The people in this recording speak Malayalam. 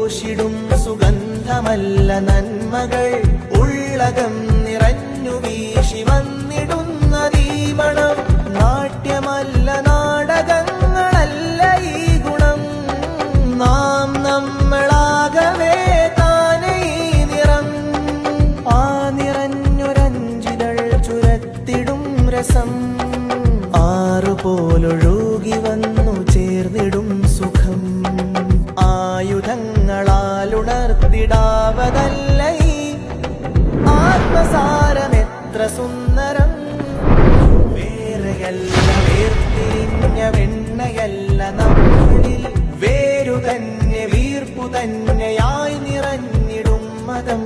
പൂശിടും സുഗന്ധമല്ല നന്മകൾ ഉള്ളകം നിറഞ്ഞു വീശി വന്നിടുന്ന ദീപണം. നാട്യമല്ല നാടകങ്ങളല്ല ഈ ഗുണം, നാം നമ്മളാകവേ താനേ ഈ നിറം. ആ നിറഞ്ഞൊരഞ്ചിതൾ ചുരത്തിടും രസം, ആറുപോലൊഴുകി വന്നു ചേർന്നിടും സുഖം. ആയുധങ്ങളാലുണർത്തിടാവതല്ല ഈ ആത്മസാരമെത്ര സുന്ദരം. വേറെയല്ല വേർതിരിഞ്ഞ വെണ്ണയല്ല നമ്മളിൽ, വേരു തന്നെ വീർപ്പു തന്നെയായി നിറഞ്ഞിടും മതം.